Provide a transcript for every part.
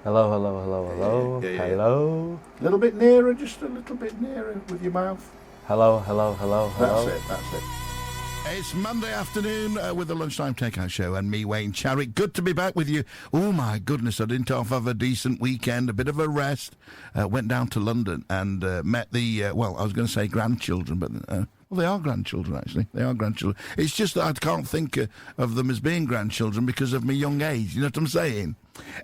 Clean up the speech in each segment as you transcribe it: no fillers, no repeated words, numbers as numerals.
Hello, hello, hello, hello, Yeah. hello. A little bit nearer, just a little bit nearer with your mouth. Hello, hello, hello, hello. That's it. It's Monday afternoon with the Lunchtime Takeout Show and me, Wayne Charrick. Good to be back with you. Oh, my goodness, I didn't have a decent weekend, a bit of a rest. Went down to London and met the, I was going to say grandchildren, but... well, they are grandchildren, actually. They are grandchildren. It's just that I can't think of them as being grandchildren because of my young age. You know what I'm saying?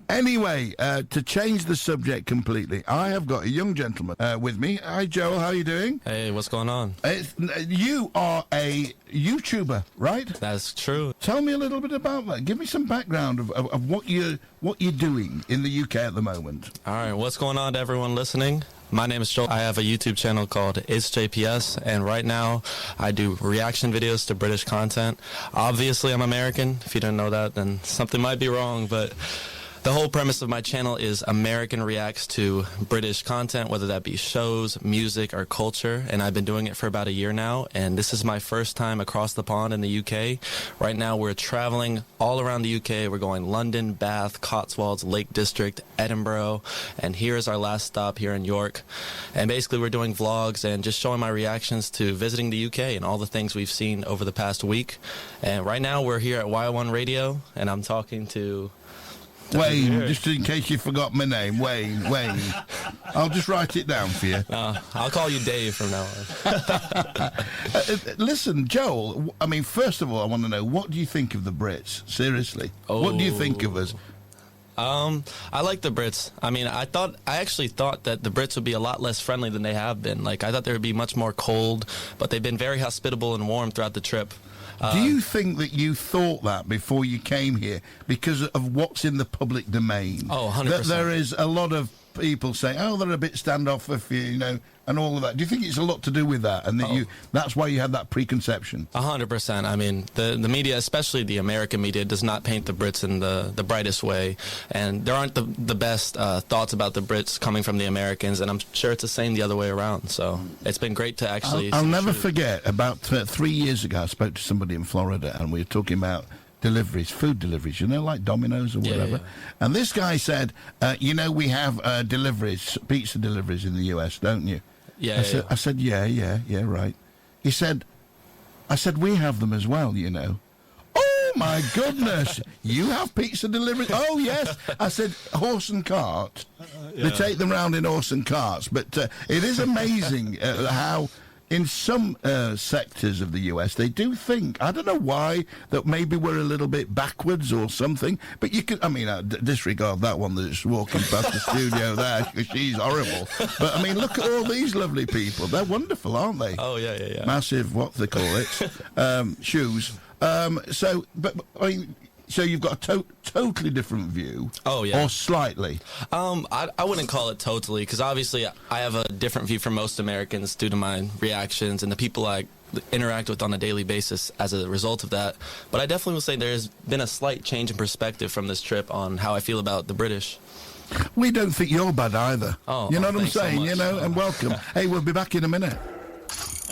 Anyway, to change the subject completely, I have got a young gentleman with me. Hi, Joel. How are you doing? Hey, what's going on? You are a YouTuber, right? That's true. Tell me a little bit about that. Give me some background of what you're doing in the UK at the moment. All right, what's going on to everyone listening? My name is Joel. I have a YouTube channel called ItsJps, and right now I do reaction videos to British content. Obviously, I'm American. If you didn't know that, then something might be wrong, but the whole premise of my channel is American reacts to British content, whether that be shows, music, or culture, and I've been doing it for about a year now, and this is my first time across the pond in the UK. Right now we're traveling all around the UK. We're going London, Bath, Cotswolds, Lake District, Edinburgh, and here is our last stop here in York. And basically we're doing vlogs and just showing my reactions to visiting the UK and all the things we've seen over the past week. And right now we're here at Y1 Radio, and I'm talking to... Wayne, just in case you forgot my name, Wayne. I'll just write it down for you. I'll call you Dave from now on. Listen, Joel, I mean, first of all, I want to know, what do you think of the Brits? Seriously. What do you think of us? I like the Brits. I mean, I actually thought that the Brits would be a lot less friendly than they have been. Like, I thought they would be much more cold, but they've been very hospitable and warm throughout the trip. Do you think that you thought that before you came here because of what's in the public domain? Oh, 100%. That there is a lot of people saying, oh, they're a bit standoffish, you know, and all of that. Do you think it's a lot to do with that, and that that's why you had that preconception? 100%. I mean, the media, especially the American media, does not paint the Brits in the brightest way, and there aren't the best thoughts about the Brits coming from the Americans, and I'm sure it's the same the other way around. So it's been great to actually... I'll never forget, about 3 years ago, I spoke to somebody in Florida, and we were talking about deliveries, food deliveries, you know, like Domino's or whatever. Yeah. And this guy said, you know, we have deliveries, pizza deliveries in the US, don't you? Yeah. I said, yeah, right. He said, I said, we have them as well, you know. Oh, my goodness. You have pizza deliveries? Oh, yes. I said, horse and cart. They take them round in horse and carts. But it is amazing how... in some sectors of the US, they do think, I don't know why, that maybe we're a little bit backwards or something, but you could, I mean, disregard that one that's walking past the studio there, because she's horrible. But, I mean, look at all these lovely people. They're wonderful, aren't they? Oh, yeah. Massive, what they call it, shoes. I mean... So you've got a totally different view. Oh, yeah. Or slightly. I wouldn't call it totally, because obviously I have a different view from most Americans due to my reactions and the people I interact with on a daily basis as a result of that. But I definitely will say there's been a slight change in perspective from this trip on how I feel about the British. We don't think you're bad either. You know what I'm saying? So you know, and welcome. Hey, we'll be back in a minute.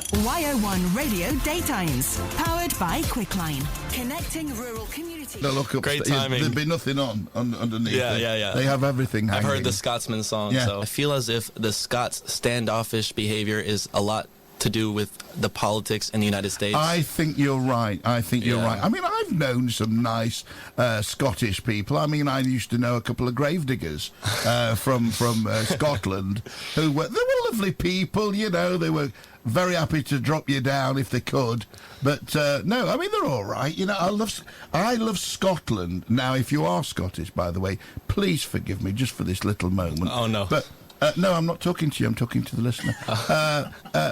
Y01 Radio Daytimes, powered by Quicklime, connecting rural communities. No, look up. Great timing. There'd be nothing on underneath. Yeah. They have everything hanging. I've heard the Scotsman song, so I feel as if the Scots' standoffish behavior is a lot to do with the politics in the United States. I think you're right. I mean, I've known some nice Scottish people. I mean, I used to know a couple of gravediggers from Scotland they were lovely people, you know. They were very happy to drop you down if they could. But, no, I mean, they're all right. You know, I love Scotland. Now, if you are Scottish, by the way, please forgive me just for this little moment. Oh, no. But... no, I'm not talking to you. I'm talking to the listener.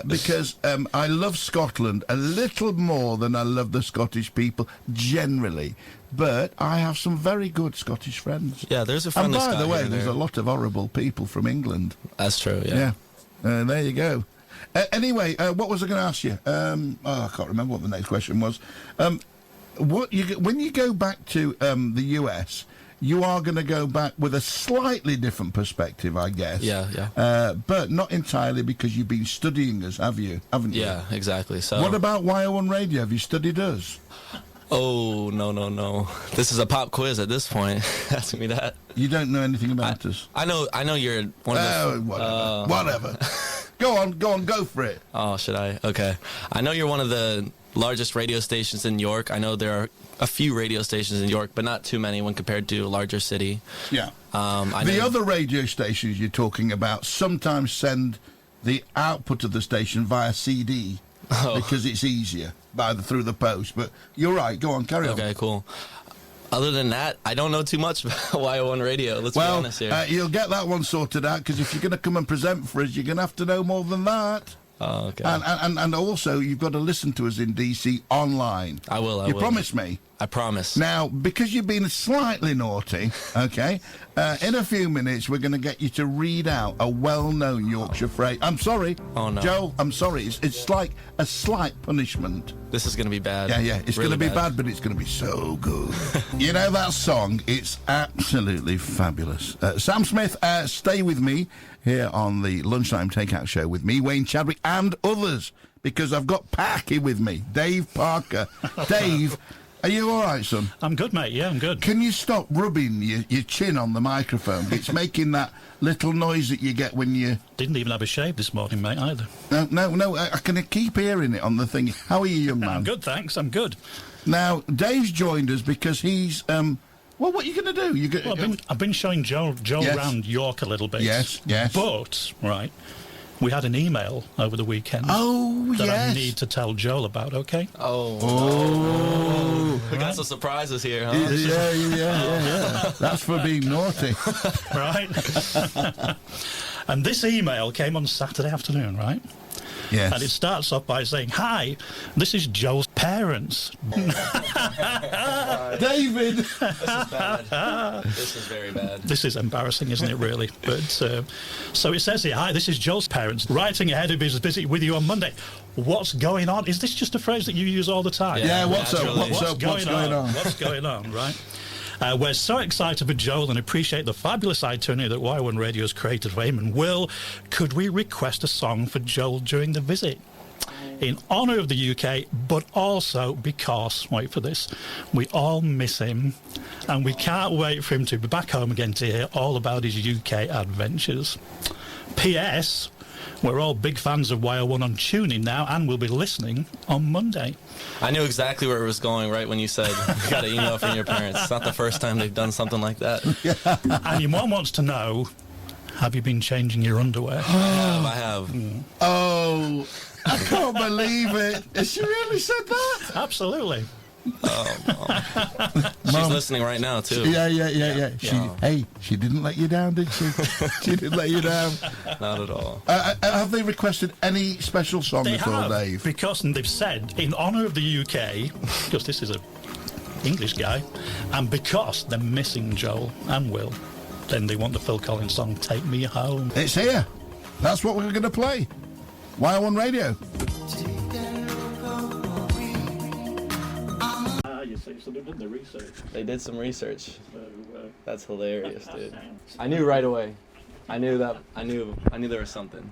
Because I love Scotland a little more than I love the Scottish people generally. But I have some very good Scottish friends. Yeah, there's a friendly And by the way, here there's a lot of horrible people from England. That's true, yeah. There you go. Anyway, what was I going to ask you? I can't remember what the next question was. When you go back to the US... you are going to go back with a slightly different perspective, I guess. Yeah. But not entirely, because you've been studying us, haven't you? Yeah, exactly. So what about Y01 Radio? Have you studied us? Oh, no. This is a pop quiz at this point. Asking me that. You don't know anything about us. I know you're one of the... Whatever. Go on, go for it. Oh, should I? Okay. I know you're one of the largest radio stations in York. I know there are a few radio stations in York, but not too many when compared to a larger city. Yeah. The other radio stations you're talking about sometimes send the output of the station via CD because it's easier through the post. But you're right. Go on, carry on. Okay, cool. Other than that, I don't know too much about YO1 Radio. Let's be honest here. You'll get that one sorted out because if you're going to come and present for us, you're going to have to know more than that. Oh, okay. And also, you've got to listen to us in DC online. I will. You promise me? I promise. Now, because you've been slightly naughty, okay, in a few minutes, we're going to get you to read out a well-known Yorkshire phrase. I'm sorry. Oh, no. Joel, I'm sorry. It's like a slight punishment. This is going to be bad. Yeah. It's really going to be bad, but it's going to be so good. You know that song? It's absolutely fabulous. Sam Smith, stay with me here on the Lunchtime Takeout Show with me, Wayne Chadwick, and others, because I've got Packy with me, Dave Parker. Dave, are you all right, son? I'm good, mate. Yeah, I'm good. Can you stop rubbing your chin on the microphone? It's making that little noise that you get when you... Didn't even have a shave this morning, mate, either. No, I can keep hearing it on the thing. How are you, young man? I'm good, thanks. I'm good. Now, Dave's joined us because he's... well, what are you going to do? I've been showing Joel Yes. around York a little bit. Yes. But, right, we had an email over the weekend that I need to tell Joel about, okay? Oh. We got some surprises here, huh? Yeah. That's for being naughty. Right? And this email came on Saturday afternoon, right? Yes. And it starts off by saying, "Hi, this is Joel's parents." David! This is bad. This is very bad. This is embarrassing, isn't it, really? But so it says here, "Hi, this is Joel's parents, writing ahead of his visit with you on Monday." What's going on? Is this just a phrase that you use all the time? Yeah, what's up? What's going on? What's going on, right? We're so excited for Joel and appreciate the fabulous itinerary that Y1 Radio has created for him and Will. Could we request a song for Joel during the visit? In honour of the UK, but also because, wait for this, we all miss him and we can't wait for him to be back home again to hear all about his UK adventures. P.S. We're all big fans of YO1 on TuneIn now and we'll be listening on Monday. I knew exactly where it was going right when you said you got an email from your parents. It's not the first time they've done something like that. And your mom wants to know, have you been changing your underwear? I have. Oh, I can't believe it. Has she really said that? Absolutely. She's listening right now, too. Yeah. She didn't let you down, did she? She didn't let you down. Not at all. Have they requested any special song They at all, have, Dave? because they've said, in honour of the UK, because this is a English guy, and because they're missing Joel and Will, then they want the Phil Collins song, Take Me Home. It's here. That's what we're going to play. YO1 Radio. You see, so they did the research. They did some research. That's hilarious, dude. I knew right away. I knew there was something.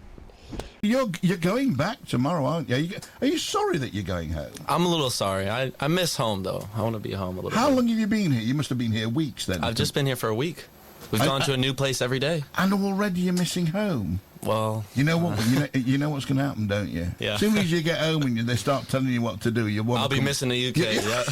You're going back tomorrow, aren't you? Are you sorry that you're going home? I'm a little sorry. I miss home, though. I want to be home a little How bit. long have you been here? You must have been here weeks then. I've just been here for a week. We've gone to a new place every day. And already you're missing home. Well, You know what? You know what's going to happen, don't you? Yeah. As soon as you get home and they start telling you what to do, you want. I'll be missing the UK. Yeah.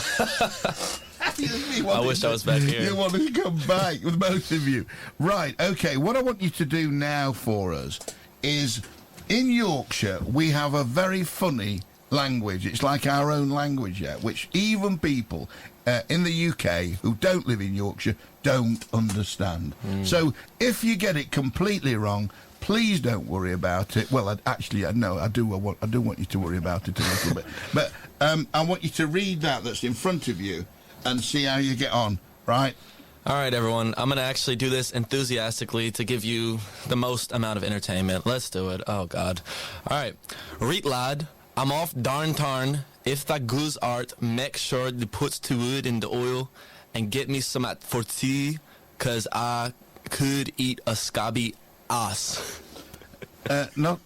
I wish I was back here. You want to come back with both of you, right? Okay. What I want you to do now for us is, in Yorkshire, we have a very funny language. It's like our own language, yeah, which even people in the UK who don't live in Yorkshire don't understand. So if you get it completely wrong, please don't worry about it. Well, I do want you to worry about it a little bit. But I want you to read that's in front of you and see how you get on, right? All right, everyone. I'm going to actually do this enthusiastically to give you the most amount of entertainment. Let's do it. Oh, God. All right. Reet, lad. I'm off darn tarn. If that goose art, make sure you puts to wood in the oil and get me some at for tea, because I could eat a scabby ass. not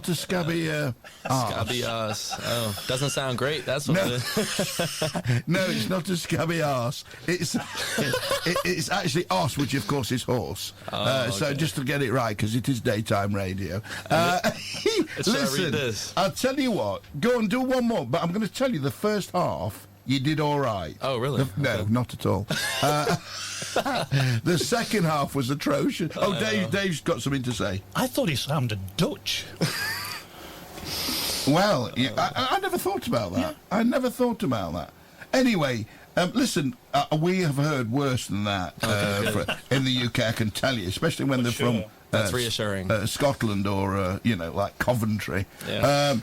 a scabby arse. Scabby ass. Oh, doesn't sound great. That's what No. it is. No, it's not a scabby arse. It's it's actually arse, which of course is horse. So just to get it right, because it is daytime radio. Should I Listen, read this? I'll tell you what. Go and do one more, but I'm going to tell you the first half. You did all right. Oh, really? No, not at all. The second half was atrocious. Oh, Dave's got something to say. I thought he sounded Dutch. Well, yeah, I never thought about that. Yeah. I never thought about that. Anyway, listen, we have heard worse than that in the UK, I can tell you, especially when they're from... That's reassuring. Scotland or, like Coventry. Yeah.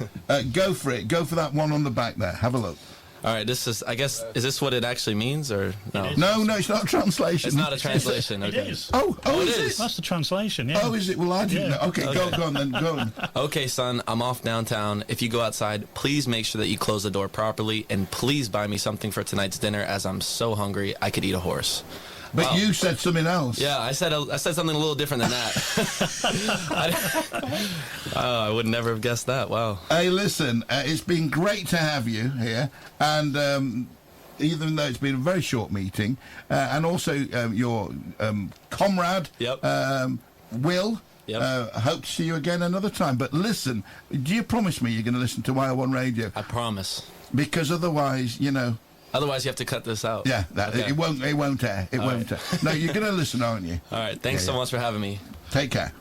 Go for it. Go for that one on the back there. Have a look. All right, this is, I guess, is this what it actually means, or no? No, it's not a translation. It's not a translation. It Okay. is. Oh, it is is. it? That's the translation, yeah. Oh, is it? Well, I didn't Yeah. know. Okay, go on then. Go on. Okay, son, I'm off downtown. If you go outside, please make sure that you close the door properly, and please buy me something for tonight's dinner, as I'm so hungry I could eat a horse. But Wow. you said something else. Yeah, I said something a little different than that. I would never have guessed that. Wow. Hey, listen, it's been great to have you here, and even though it's been a very short meeting, and also your comrade, Yep. Will. Yep. I hope to see you again another time. But listen, do you promise me you're going to listen to YO1 Radio? I promise. Because otherwise, Otherwise, you have to cut this out. yeah, Okay. it won't air. It won't air. No, you're going to listen, aren't you? All right. Thanks so much for having me. Take care.